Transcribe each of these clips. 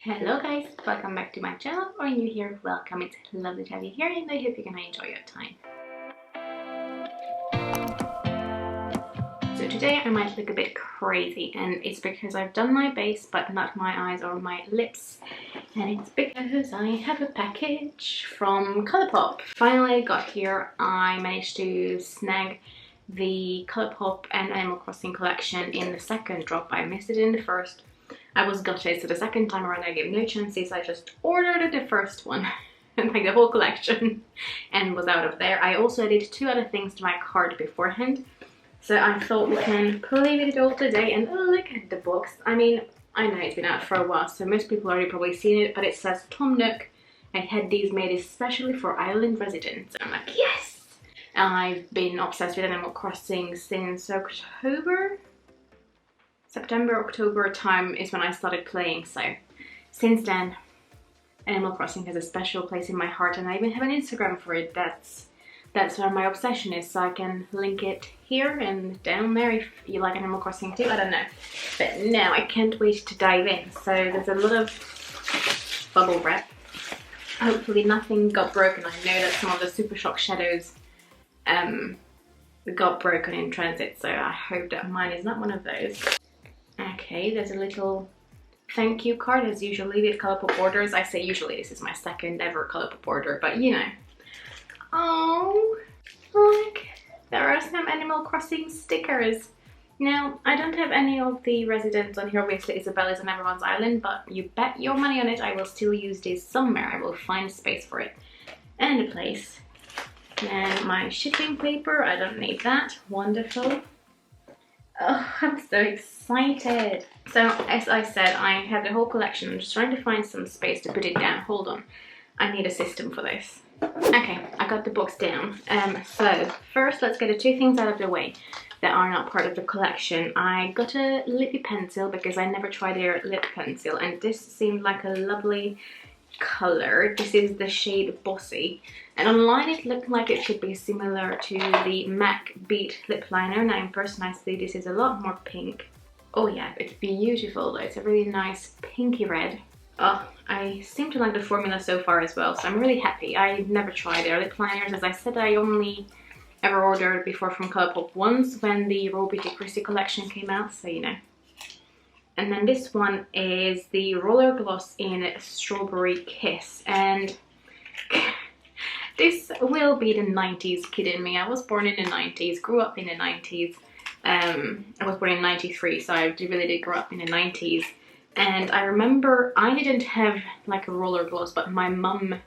Hello guys, welcome back to my channel, or new here, welcome, it's lovely to have you here and I hope you're gonna enjoy your time. So today I might look a bit crazy and it's because I've done my base but not my eyes or my lips, and it's because I have a package from Colourpop. Finally I got here. I managed to snag the Colourpop and Animal Crossing collection in the second drop. I missed it in the first. I was gutted, so the second time around I gave no chances. I just ordered the first one, like the whole collection, and was out of there. I also added two other things to my cart beforehand, so I thought we can play with it all today. And look at the box. I mean, I know it's been out for a while, so most people already probably seen it, but it says Tom Nook and had these made especially for island residents. And I'm like, yes! I've been obsessed with Animal Crossing since September, October time is when I started playing, so since then Animal Crossing has a special place in my heart, and I even have an Instagram for it. That's where my obsession is, so I can link it here and down there if you like Animal Crossing too, I don't know. But now I can't wait to dive in. So there's a lot of bubble wrap. Hopefully nothing got broken. I know that some of the Super Shock Shadows got broken in transit, so I hope that mine is not one of those. Okay, there's a little thank you card as usually with Colourpop orders. I say usually, this is my second ever Colourpop order, but you know. Oh, look, there are some Animal Crossing stickers. Now, I don't have any of the residents on here. Obviously Isabelle is on everyone's island, but you bet your money on it I will still use this somewhere. I will find space for it and a place. And my shipping paper, I don't need that. Wonderful. Oh, I'm so excited. So, as I said, I have the whole collection. I'm just trying to find some space to put it down. Hold on. I need a system for this. Okay, I got the box down. So, first let's get the two things out of the way that are not part of the collection. I got a lippy pencil because I never tried their lip pencil, and this seemed like a lovely color. This is the shade Bossy, and online it looked like it could be similar to the MAC Beat lip liner. Now in person I see this is a lot more pink. Oh yeah, it's beautiful though. It's a really nice pinky red. Oh, I seem to like the formula so far as well, so I'm really happy. I never tried their lip liners. As I said, I only ever ordered before from Colourpop once when the Raw Beauty Chrissy collection came out, so you know. And then this one is the Roller Gloss in Strawberry Kiss, and this will be the 90s kid in me. I was born in the 90s, grew up in the 90s. I was born in 93, so I really did grow up in the 90s. And I remember I didn't have like a roller gloss, but my mum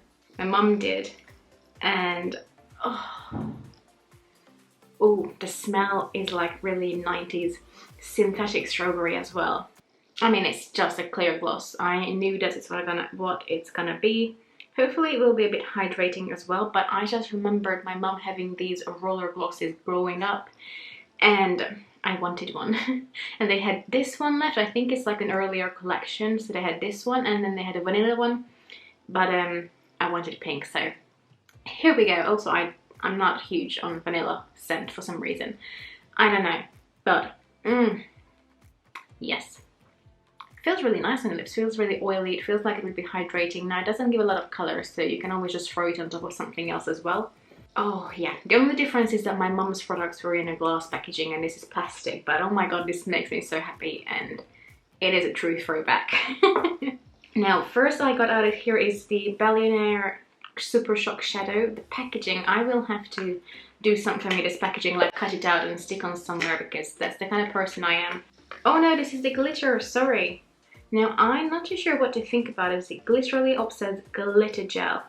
did. And oh, the smell is like really 90s synthetic strawberry as well. I mean, it's just a clear gloss. I knew that it's what it's gonna be. Hopefully it will be a bit hydrating as well, but I just remembered my mum having these roller glosses growing up, and I wanted one. And they had this one left. I think it's like an earlier collection, so they had this one and then they had a vanilla one, but I wanted pink, so here we go. Also, I'm not huge on vanilla scent for some reason. I don't know, but yes. Feels really nice on the lips, feels really oily, it feels like it would be hydrating. Now it doesn't give a lot of colour, so you can always just throw it on top of something else as well. Oh yeah, the only difference is that my mum's products were in a glass packaging and this is plastic, but oh my god, this makes me so happy, and it is a true throwback. Now first I got out of here is the Billionaire Super Shock Shadow. The packaging, I will have to do something with this packaging, like cut it out and stick on somewhere, because that's the kind of person I am. Oh no, this is the glitter, sorry. Now, I'm not too sure what to think about it. It literally says glitter gel.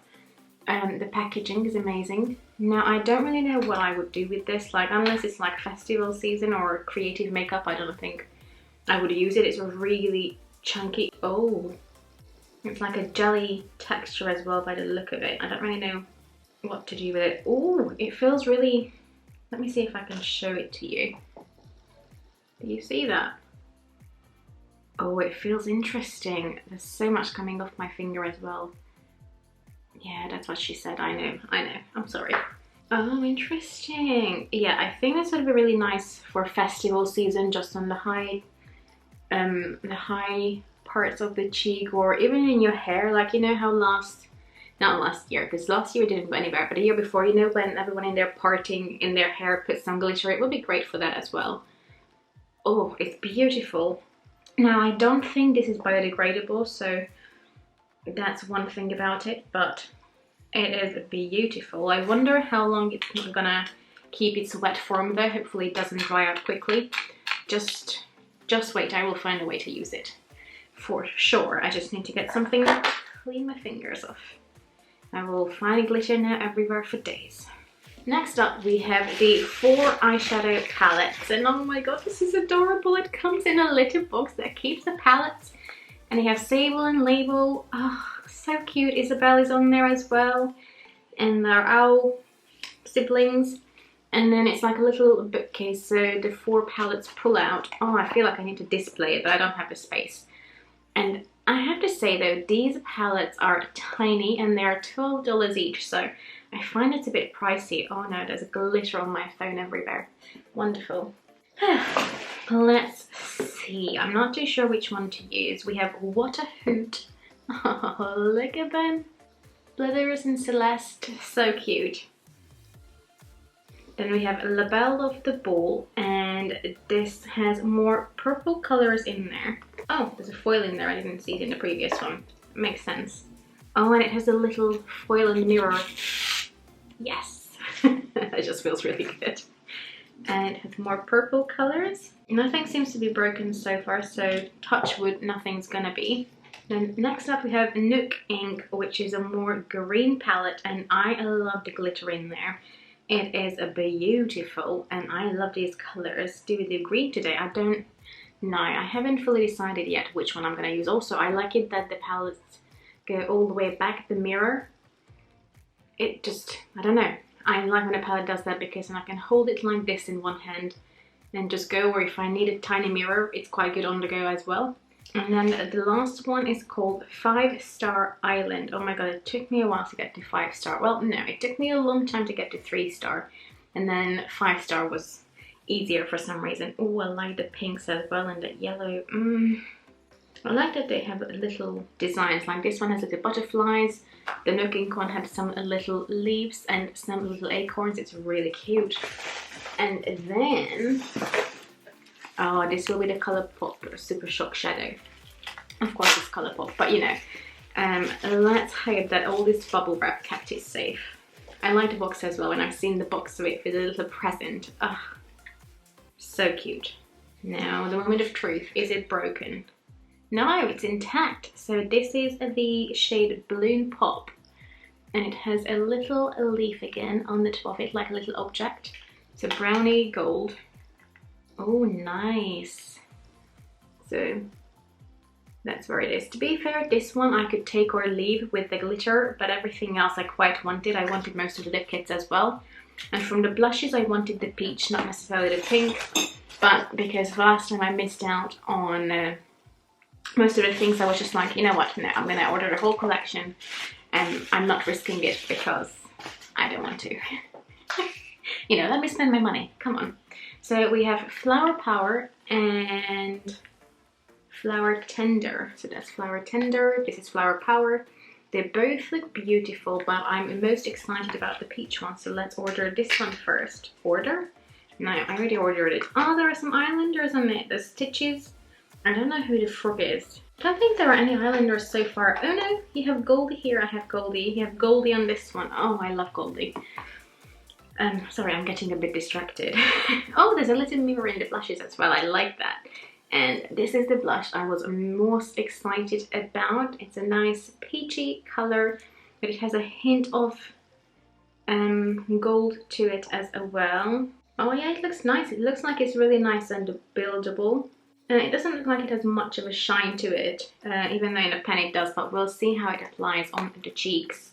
The packaging is amazing. Now, I don't really know what I would do with this, like, unless it's like festival season or creative makeup, I don't think I would use it. It's really chunky. Oh, it's like a jelly texture as well by the look of it. I don't really know what to do with it. Oh, it feels really, let me see if I can show it to you. Do you see that? Oh, it feels interesting. There's so much coming off my finger as well. Yeah, that's what she said. I know. I'm sorry. Oh, interesting. Yeah, I think this would be really nice for festival season, just on the high parts of the cheek or even in your hair. Like, you know how not last year, because last year it didn't go anywhere, but the year before, you know, when everyone in their parting in their hair put some glitter, it would be great for that as well. Oh, it's beautiful. Now, I don't think this is biodegradable, so that's one thing about it, but it is beautiful. I wonder how long it's not gonna keep its wet form though. Hopefully it doesn't dry out quickly. Just wait, I will find a way to use it for sure. I just need to get something to clean my fingers off. I will find glitter now everywhere for days. Next up we have the 4 eyeshadow palettes, and oh my god, this is adorable. It comes in a little box that keeps the palettes, and they have Sable and Label. Oh, so cute. Isabel is on there as well, and their owl siblings. And then it's like a little bookcase, so the 4 palettes pull out. Oh, I feel like I need to display it, but I don't have the space. And I have to say though, these palettes are tiny and they're $12 each, so I find it's a bit pricey. Oh no, there's glitter on my phone everywhere. Wonderful. Let's see. I'm not too sure which one to use. We have What a Hoot. Oh, look at them. Blithers and Celeste. So cute. Then we have La Belle of the Ball, and this has more purple colors in there. Oh, there's a foil in there. I didn't see it in the previous one. Makes sense. Oh, and it has a little foil and mirror. Yes. That just feels really good. And it has more purple colors. Nothing seems to be broken so far, so touch wood, nothing's gonna be. Then next up we have Nook Ink, which is a more green palette, and I love the glitter in there. It is beautiful, and I love these colors. Do we do green today? I don't know. I haven't fully decided yet which one I'm going to use. Also, I like it that the palettes go all the way back, the mirror. It just, I don't know. I like when a palette does that because then I can hold it like this in one hand and just go, or if I need a tiny mirror, it's quite good on the go as well. And then the last one is called 5-Star Island. Oh my god, it took me a while to get to 5-star. Well, no, it took me a long time to get to 3-star. And then 5-star was easier for some reason. Oh, I like the pinks as well and the yellow. I like that they have little designs. Like this one has little butterflies. The Nook Ink one had some little leaves and some little acorns. It's really cute. And then... oh, this will be the Colourpop Super Shock Shadow. Of course it's Colourpop, but you know. Let's hope that all this bubble wrap kept it safe. I like the box as well, and I've seen the box with a little present. Ugh, so cute. Now, the moment of truth. Is it broken? No, it's intact. So this is the shade Balloon Pop. And it has a little leaf again on the top of it, like a little object. It's a brownie gold. Oh, nice. So that's where it is. To be fair, this one I could take or leave with the glitter, but everything else I quite wanted. I wanted most of the lip kits as well. And from the blushes, I wanted the peach, not necessarily the pink. But because last time I missed out on most of the things, I was just like, you know what, no, I'm going to order the whole collection. And I'm not risking it because I don't want to. You know, let me spend my money. Come on. So we have Flower Power and Flower Tender. So that's Flower Tender, this is Flower Power. They both look beautiful, but I'm most excited about the peach one. So let's order this one first. Order? No, I already ordered it. Oh, there are some eyeliners on it. There's stitches. I don't know who the frog is. I don't think there are any eyeliners so far. Oh no, you have Goldie here. I have Goldie. You have Goldie on this one. Oh, I love Goldie. Sorry, I'm getting a bit distracted. Oh, there's a little mirror in the blushes as well. I like that. And this is the blush I was most excited about. It's a nice peachy color, but it has a hint of gold to it as well. Oh yeah, it looks nice. It looks like it's really nice and buildable. It doesn't look like it has much of a shine to it, even though in a pen it does, but we'll see how it applies on the cheeks.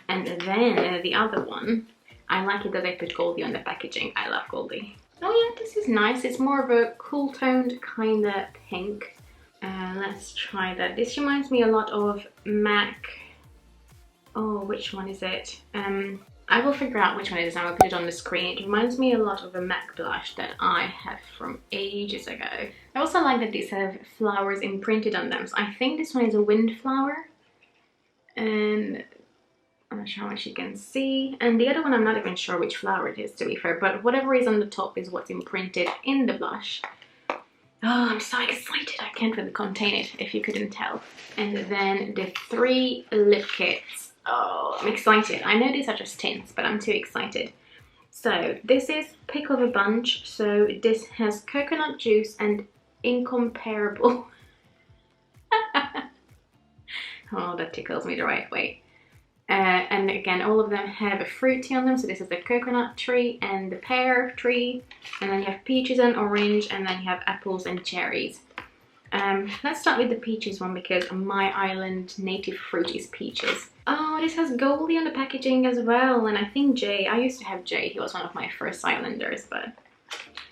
And then the other one, I like it that they put Goldie on the packaging. I love Goldie. Oh yeah, this is nice. It's more of a cool toned kind of pink. Let's try that. This reminds me a lot of MAC. Oh, which one is it? I I will figure out which one it is and I'll put it on the screen. It reminds me a lot of a MAC blush that I have from ages ago. I also like that these have flowers imprinted on them. So I think this one is a windflower. And I'm not sure how much you can see. And the other one, I'm not even sure which flower it is, to be fair. But whatever is on the top is what's imprinted in the blush. Oh, I'm so excited. I can't really contain it, if you couldn't tell. And then the 3 lip kits. Oh, I'm excited. I know these are just tints, but I'm too excited. So this is pick of a bunch. So this has coconut juice and incomparable. Oh, that tickles me the right way. And again, all of them have a fruity on them. So this is the coconut tree and the pear tree. And then you have peaches and orange. And then you have apples and cherries. Let's start with the peaches one because my island native fruit is peaches. Oh, this has Goldie on the packaging as well. And I think Jay, I used to have Jay. He was one of my first islanders, but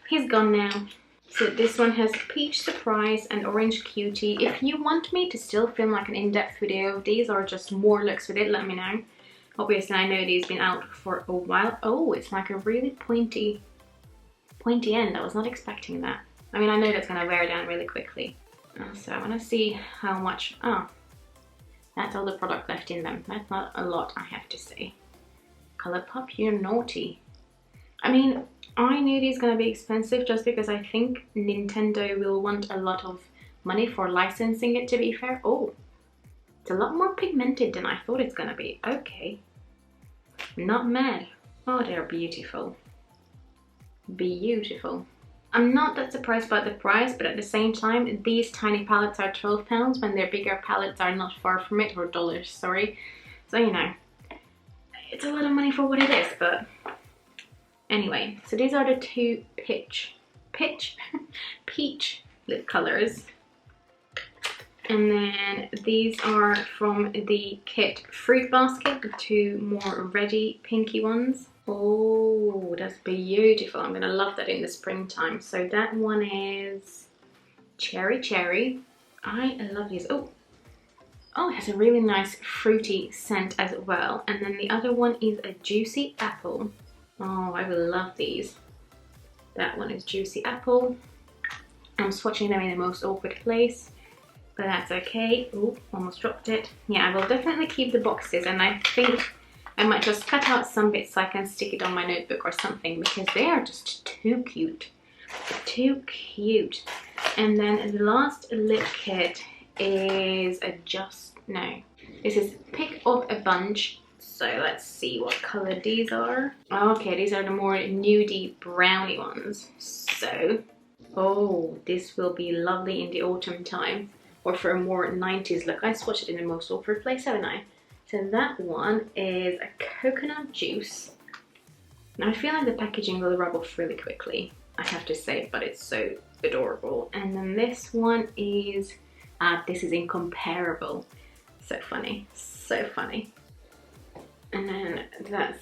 he's gone now. So this one has Peach Surprise and Orange Cutie. If you want me to still film like an in-depth video of these or just more looks with it, let me know. Obviously, I know these have been out for a while. Oh, it's like a really pointy end. I was not expecting that. I mean, I know that's going to wear down really quickly. So I want to see how much... Oh, that's all the product left in them. That's not a lot, I have to say. Colourpop, you're naughty. I mean, I knew these gonna be expensive just because I think Nintendo will want a lot of money for licensing it, to be fair. Oh, it's a lot more pigmented than I thought it's gonna be. Okay. Not mad. Oh, they're beautiful. Beautiful. I'm not that surprised about the price, but at the same time, these tiny palettes are £12 when their bigger palettes are not far from it, or dollars, sorry. So, you know, it's a lot of money for what it is, but... Anyway, so these are the 2 peach lip colors. And then these are from the kit Fruit Basket, the 2 more reddy pinky ones. Oh, that's beautiful. I'm gonna love that in the springtime. So that one is Cherry. I love these. Oh, it has a really nice fruity scent as well. And then the other one is a Juicy Apple. Oh, I will love these. That one is Juicy Apple. I'm swatching them in the most awkward place, but that's okay. Oh, almost dropped it. Yeah, I will definitely keep the boxes, and I think I might just cut out some bits so I can stick it on my notebook or something because they are just too cute. Too cute. And then the last lip kit is this is Pick of a Bunch. So let's see what color these are. Okay, these are the more nudie brownie ones. So, oh, this will be lovely in the autumn time or for a more 90s look. I swatched it in the most awkward place, haven't I? So that one is a coconut juice. Now I feel like the packaging will rub off really quickly, I have to say, but it's so adorable. And then this one is, this is Incomparable. So funny, so funny. And then that's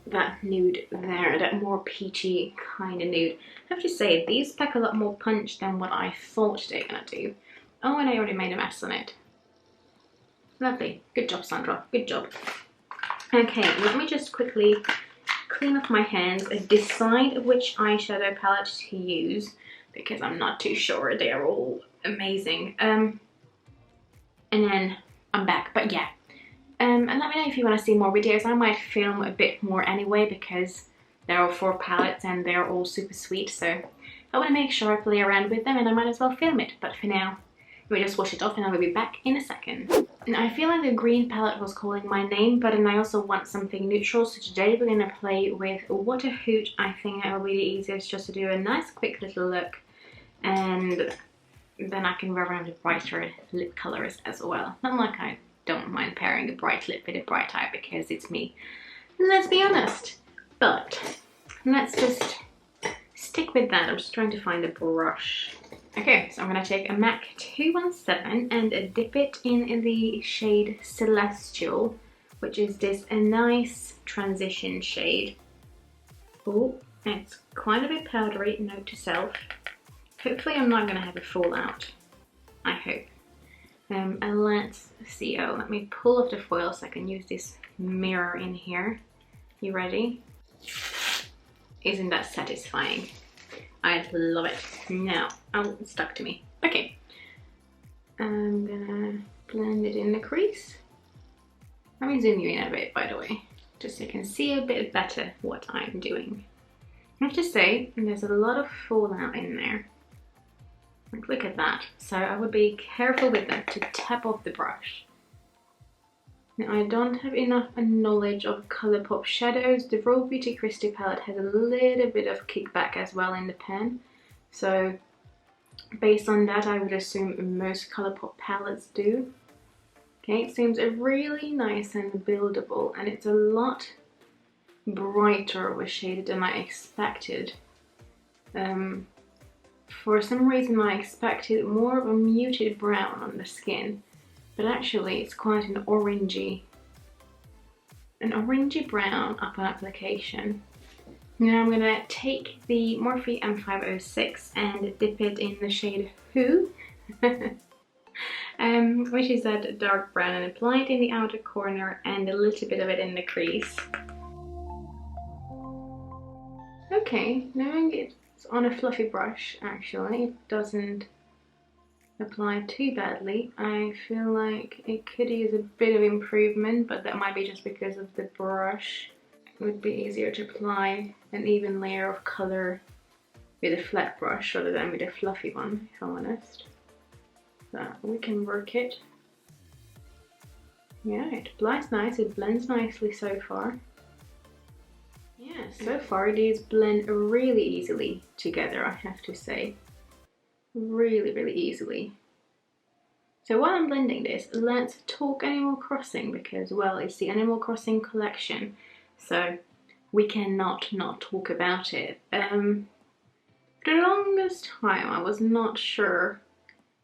that nude there, that more peachy kind of nude. I have to say, these pack a lot more punch than what I thought they were gonna do. Oh, and I already made a mess on it. Lovely. Good job, Sandra. Good job. Okay, let me just quickly clean up my hands and decide which eyeshadow palette to use because I'm not too sure. They are all amazing. And then I'm back, but yeah. And let me know if you want to see more videos. I might film a bit more anyway because there are 4 palettes and they're all super sweet. So I want to make sure I play around with them and I might as well film it. But for now, let me just wash it off and I will be back in a second. Now I feel like the green palette was calling my name, but then I also want something neutral. So today we're going to play with What a Hoot. I think it will be the easiest just to do a nice quick little look. And then I can wear around with brighter lip colors as well. Not like I don't mind pairing a bright lip with a bright eye because it's me. Let's be honest. But let's just stick with that. I'm just trying to find a brush. Okay, so I'm going to take a MAC 217 and dip it in the shade Celestial, which is this a nice transition shade. Oh, it's quite a bit powdery, note to self. Hopefully I'm not going to have a fallout. I hope. And let's see, let me pull off the foil so I can use this mirror in here. You ready? Isn't that satisfying? I love it. Now, oh, it's stuck to me. Okay. I'm gonna blend it in the crease. Let me zoom you in a bit, by the way, just so you can see a bit better what I'm doing. I have to say, there's a lot of fallout in there. Like, look at that. So I would be careful with that to tap off the brush. Now, I don't have enough knowledge of Colourpop shadows. The Raw Beauty Crystal palette has a little bit of kickback as well in the pen. So based on that, I would assume most Colourpop palettes do. Okay, it seems really nice and buildable, and it's a lot brighter of a shade than I expected. For some reason I expected more of a muted brown on the skin, but actually it's quite an orangey brown upon application. Now I'm gonna take the Morphe M506 and dip it in the shade Who, which is that dark brown, and apply it in the outer corner and a little bit of it in the crease. Okay, knowing it's on a fluffy brush, actually, it doesn't apply too badly. I feel like it could use a bit of improvement, but that might be just because of the brush. It would be easier to apply an even layer of colour with a flat brush rather than with a fluffy one, if I'm honest. So we can work it. Yeah, it applies nice, it blends nicely so far. Yeah, so far these blend really easily together, I have to say. Really, really easily. So while I'm blending this, let's talk Animal Crossing, because, well, it's the Animal Crossing collection, so we cannot not talk about it. For the longest time I was not sure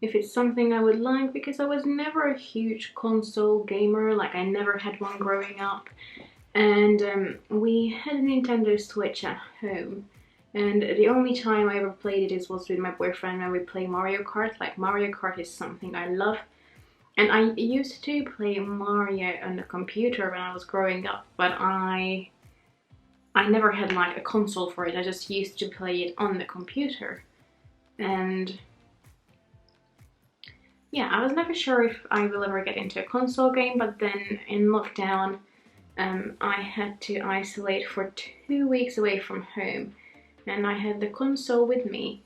if it's something I would like, because I was never a huge console gamer, like I never had one growing up. And we had a Nintendo Switch at home, and the only time I ever played it was with my boyfriend when we play Mario Kart. Like, Mario Kart is something I love, and I used to play Mario on the computer when I was growing up, but I never had like a console for it. I just used to play it on the computer. And yeah, I was never sure if I will ever get into a console game, but then in lockdown I had to isolate for 2 weeks away from home, and I had the console with me,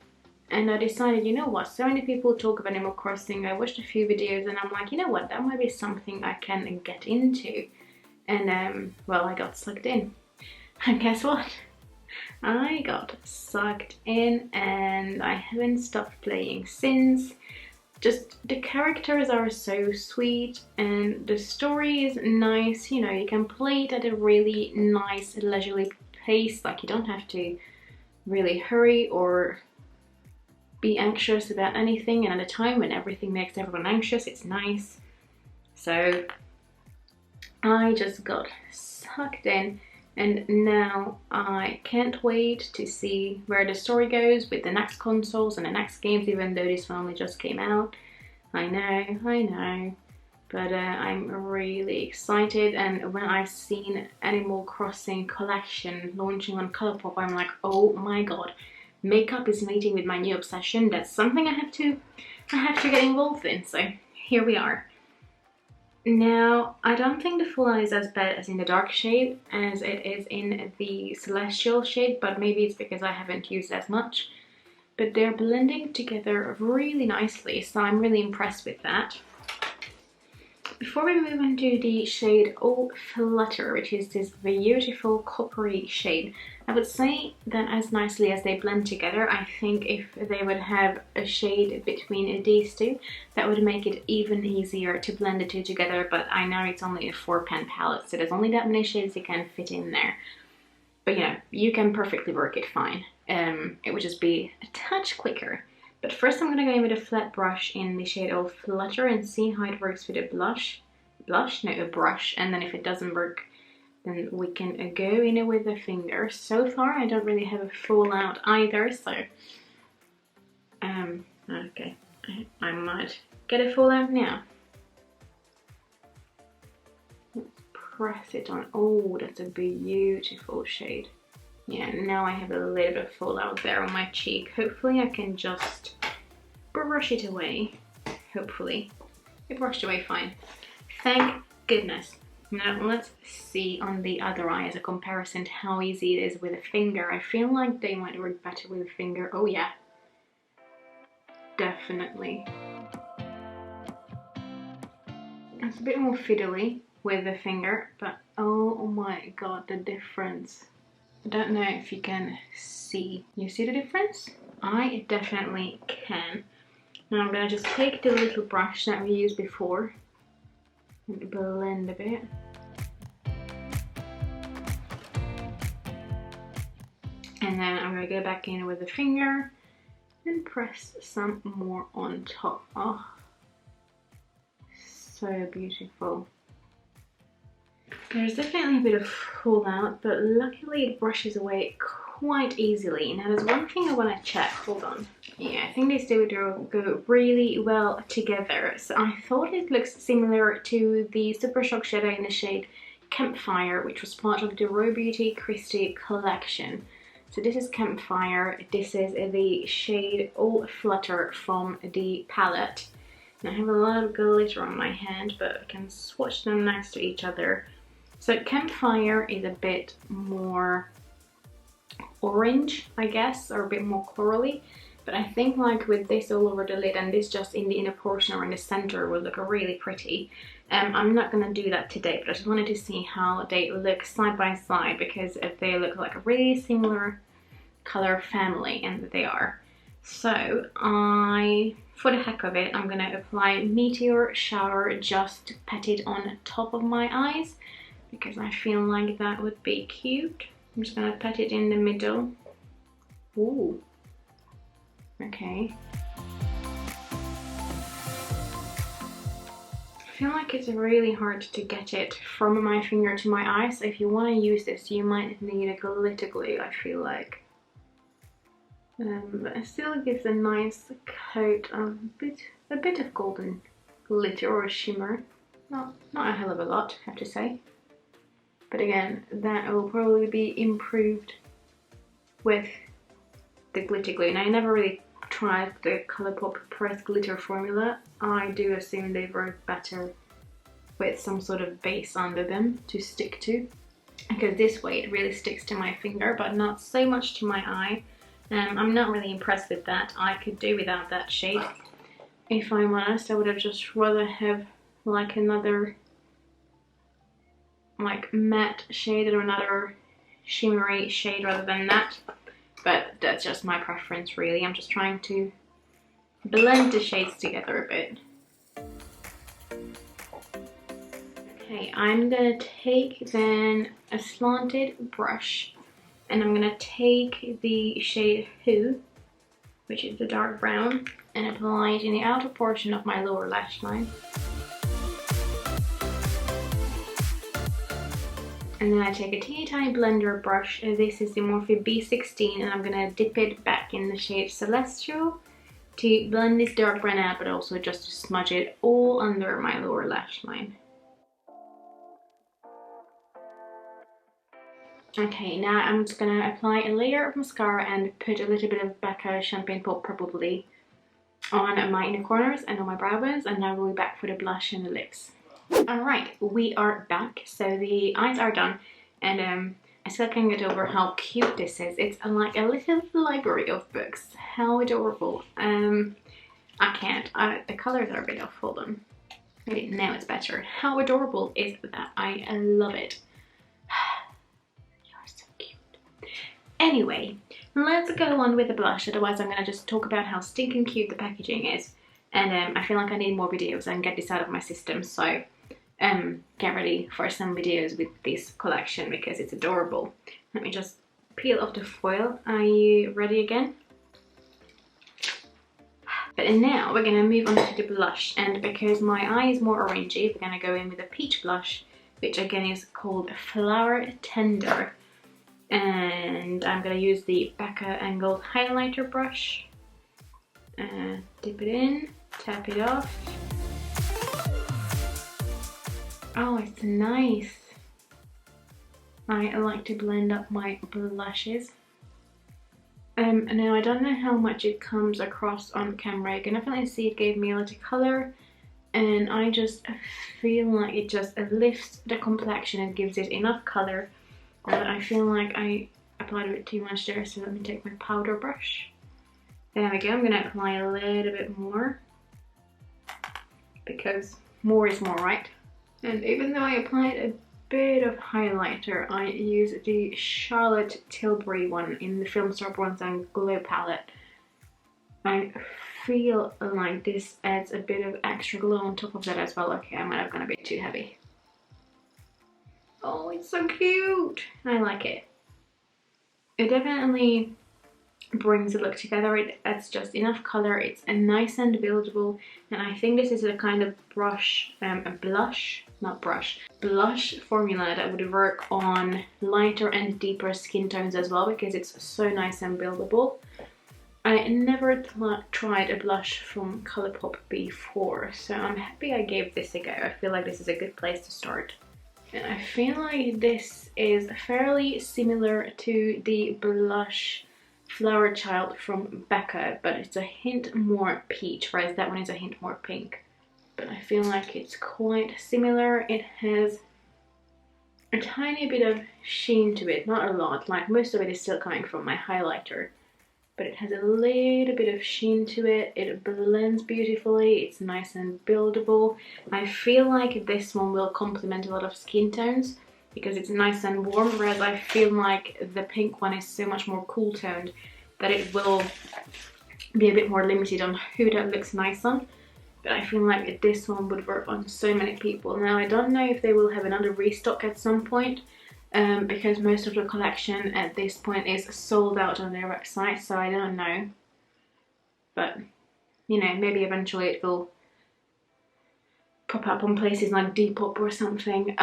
and I decided, you know what, so many people talk about Animal Crossing. I watched a few videos and I'm like, you know what, that might be something I can get into. And well, I got sucked in. And guess what? I got sucked in and I haven't stopped playing since. Just the characters are so sweet and the story is nice. You know, you can play it at a really nice leisurely pace. Like, you don't have to really hurry or be anxious about anything, and at a time when everything makes everyone anxious, it's nice. So I just got sucked in, and now I can't wait to see where the story goes with the next consoles and the next games, even though this one only just came out. I know, but I'm really excited. And when I've seen Animal Crossing collection launching on Colourpop, I'm like, oh my god, makeup is mating with my new obsession. That's something I have to get involved in. So here we are. Now, I don't think the fallout is as bad as in the dark shade as it is in the celestial shade, but maybe it's because I haven't used as much. But they're blending together really nicely, so I'm really impressed with that. Before we move on to the shade Oh Flutter, which is this beautiful coppery shade, I would say that as nicely as they blend together, I think if they would have a shade between these two, that would make it even easier to blend the two together. But I know it's only a 4-pan palette, so there's only that many shades you can fit in there. But you know, you can perfectly work it fine. It would just be a touch quicker. But first I'm going to go in with a flat brush in the shade Oh Flutter and see how it works with a brush, and then if it doesn't work, then we can go in it with a finger. So far I don't really have a fallout either, so okay, I might get a fallout now. Let's press it on. Oh, that's a beautiful shade. Yeah, now I have a little bit of fallout there on my cheek. Hopefully I can just brush it away. Hopefully. It brushed away fine. Thank goodness. Now let's see on the other eye as a comparison to how easy it is with a finger. I feel like they might work better with a finger. Oh yeah. Definitely. It's a bit more fiddly with the finger, but oh my god, the difference. I don't know if you can see. You see the difference? I definitely can. Now I'm gonna just take the little brush that we used before and blend a bit. And then I'm gonna go back in with the finger and press some more on top. Oh, so beautiful. There's definitely a bit of fallout, but luckily it brushes away quite easily. Now there's one thing I want to check. Hold on. Yeah, I think these two go really well together. So I thought it looks similar to the Super Shock shadow in the shade Campfire, which was part of the Raw Beauty Christie collection. So this is Campfire. This is the shade All Flutter from the palette. And I have a lot of glitter on my hand, but I can swatch them next to each other. So Campfire is a bit more orange, I guess, or a bit more corally. But I think like with this all over the lid and this just in the inner portion or in the center would look really pretty. I'm not gonna do that today, but I just wanted to see how they look side by side, because if they look like a really similar color family, and they are. So for the heck of it, I'm gonna apply Meteor Shower just to pat it on top of my eyes, because I feel like that would be cute. I'm just gonna pat it in the middle. Ooh. Okay. I feel like it's really hard to get it from my finger to my eye, so if you want to use this, you might need a glitter glue, I feel like. But it still gives a nice coat of a bit of golden glitter or shimmer. Not a hell of a lot, I have to say. But again, that will probably be improved with the glitter glue. Now, I never really tried the Colourpop pressed glitter formula. I do assume they work better with some sort of base under them to stick to, because this way it really sticks to my finger, but not so much to my eye. I'm not really impressed with that. I could do without that shade. If I'm honest, I would have just rather have like another like matte shade or another shimmery shade rather than that. But that's just my preference really. I'm just trying to blend the shades together a bit. Okay, I'm gonna take then a slanted brush, and I'm gonna take the shade Who, which is the dark brown, and apply it in the outer portion of my lower lash line. And then I take a teeny tiny blender brush, this is the Morphe B16, and I'm gonna dip it back in the shade Celestial to blend this dark brown out, but also just to smudge it all under my lower lash line. Okay, now I'm just gonna apply a layer of mascara and put a little bit of Becca Champagne Pop probably on my inner corners and on my brow bones, and now we'll be back for the blush and the lips. Alright, we are back. So the eyes are done, and I still can't get over how cute this is. It's like a little library of books. How adorable. I can't. The colors are a bit off. Hold on. Maybe now it's better. How adorable is that? I love it. You're so cute. Anyway, let's go on with the blush. Otherwise, I'm going to just talk about how stinking cute the packaging is. And I feel like I need more videos and get this out of my system. So get ready for some videos with this collection because it's adorable. Let me just peel off the foil. Are you ready again? But now we're going to move on to the blush, and because my eye is more orangey, we're going to go in with a peach blush, which again is called Flower Tender. And I'm going to use the Becca and Gold highlighter brush. Dip it in, tap it off. Oh, it's nice. I like to blend up my blushes. Now I don't know how much it comes across on camera. You can definitely see it gave me a little colour, and I just feel like it just lifts the complexion and gives it enough colour. But I feel like I applied a bit too much there, so let me take my powder brush. There we go. I'm gonna apply a little bit more because more is more, right? And even though I applied a bit of highlighter, I use the Charlotte Tilbury one in the Film Star Bronze and Glow palette. I feel like this adds a bit of extra glow on top of that as well. Okay, I might have gone a bit too heavy. Oh, it's so cute! I like it. It definitely brings the look together. It adds just enough colour. It's a nice and buildable, and I think this is a kind of blush formula that would work on lighter and deeper skin tones as well, because it's so nice and buildable. I never tried a blush from Colourpop before, so I'm happy I gave this a go. I feel like this is a good place to start. And I feel like this is fairly similar to the blush Flower Child from Becca, but it's a hint more peach, whereas that one is a hint more pink. But I feel like it's quite similar. It has a tiny bit of sheen to it, not a lot, like most of it is still coming from my highlighter. But it has a little bit of sheen to it. It blends beautifully. It's nice and buildable. I feel like this one will complement a lot of skin tones because it's nice and warm, whereas I feel like the pink one is so much more cool toned that it will be a bit more limited on who that looks nice on. But I feel like this one would work on so many people. Now I don't know if they will have another restock at some point, because most of the collection at this point is sold out on their website, so I don't know. But, you know, maybe eventually it will pop up on places like Depop or something.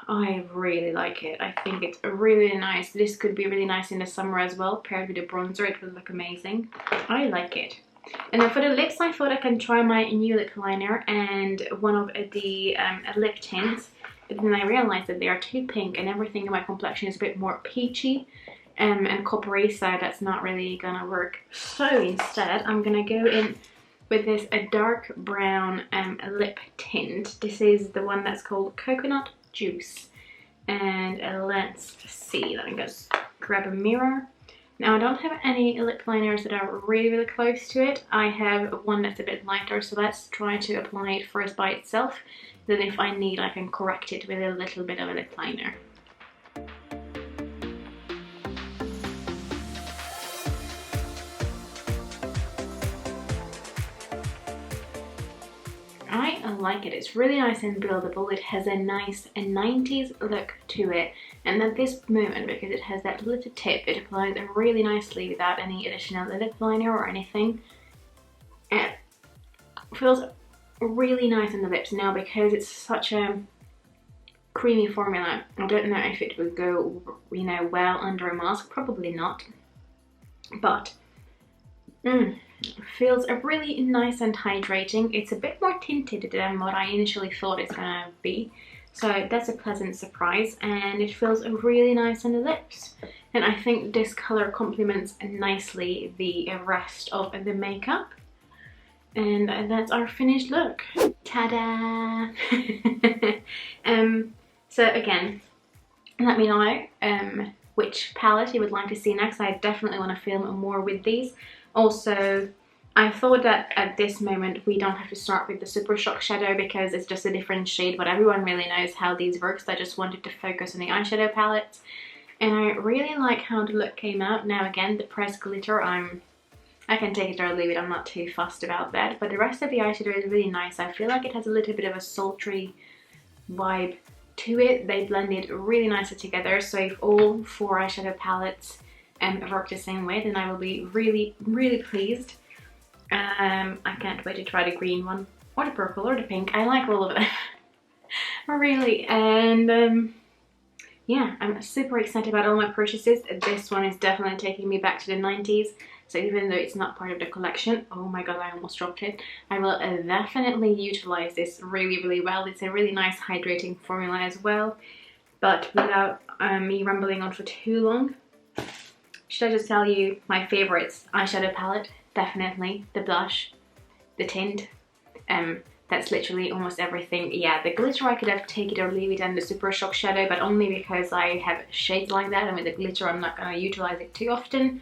I really like it. I think it's really nice. This could be really nice in the summer as well. Paired with a bronzer, it would look amazing. I like it. And then for the lips, I thought I can try my new lip liner and one of the lip tints. But then I realized that they are too pink and everything in my complexion is a bit more peachy and coppery, so that's not really gonna work. So instead, I'm gonna go in with this a dark brown lip tint. This is the one that's called Coconut Juice. And let's see, let me just grab a mirror. Now I don't have any lip liners that are really close to it. I have one that's a bit lighter, so let's try to apply it first by itself. Then if I need, I can correct it with a little bit of a lip liner. I like it. It's really nice and buildable. It has a nice 90s look to it, and at this moment, because it has that little tip, it applies really nicely without any additional lip liner or anything. It feels really nice on the lips. Now, because it's such a creamy formula, I don't know if it would go, you know, well under a mask. Probably not, but feels really nice and hydrating. It's a bit more tinted than what I initially thought it's gonna be, so that's a pleasant surprise, and it feels really nice on the lips. And I think this color complements nicely the rest of the makeup. And that's our finished look. Ta-da! So again, let me know which palette you would like to see next. I definitely want to film more with these. Also, I thought that at this moment we don't have to start with the Super Shock shadow because it's just a different shade, but everyone really knows how these work, so I just wanted to focus on the eyeshadow palettes. And I really like how the look came out. Now again, the pressed glitter, I can take it or leave it, I'm not too fussed about that. But the rest of the eyeshadow is really nice. I feel like it has a little bit of a sultry vibe to it. They blended really nicely together, so if all 4 eyeshadow palettes work the same way, then I will be really pleased. I can't wait to try the green one, or the purple, or the pink. I like all of them. Really, and yeah, I'm super excited about all my purchases. This one is definitely taking me back to the 90s. So even though it's not part of the collection, oh my god, I almost dropped it. I will definitely utilize this really well. It's a really nice hydrating formula as well. But without me rambling on for too long, should I just tell you my favourites? Eyeshadow palette, definitely. The blush, the tint, that's literally almost everything. Yeah, the glitter I could have take it or leave it, and the Super Shock shadow, but only because I have shades like that, and with the glitter I'm not going to utilise it too often.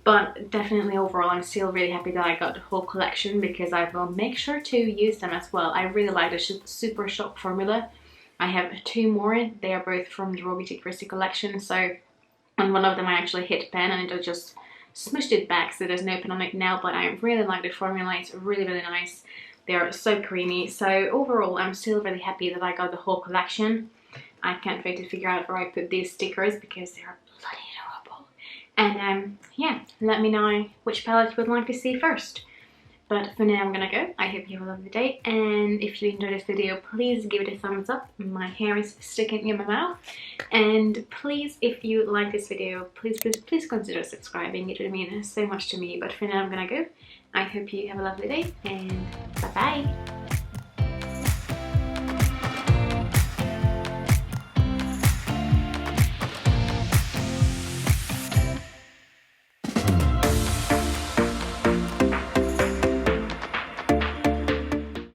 But definitely overall I'm still really happy that I got the whole collection, because I will make sure to use them as well. I really like the Super Shock formula. I have 2 more. They are both from the Raw Beauty Christy collection. So on one of them I actually hit pen and it just smushed it back, so there's no pen on it now, but I really like the formula. It's really nice. They're so creamy. So overall I'm still really happy that I got the whole collection. I can't wait to figure out where I put these stickers because they're bloody adorable. And yeah, let me know which palette you would like to see first. But for now I'm gonna go. I hope you have a lovely day, and if you enjoyed this video, please give it a thumbs up. My hair is sticking in my mouth. And please, if you like this video, please consider subscribing. It would mean so much to me. But for now I'm gonna go. I hope you have a lovely day, and bye bye.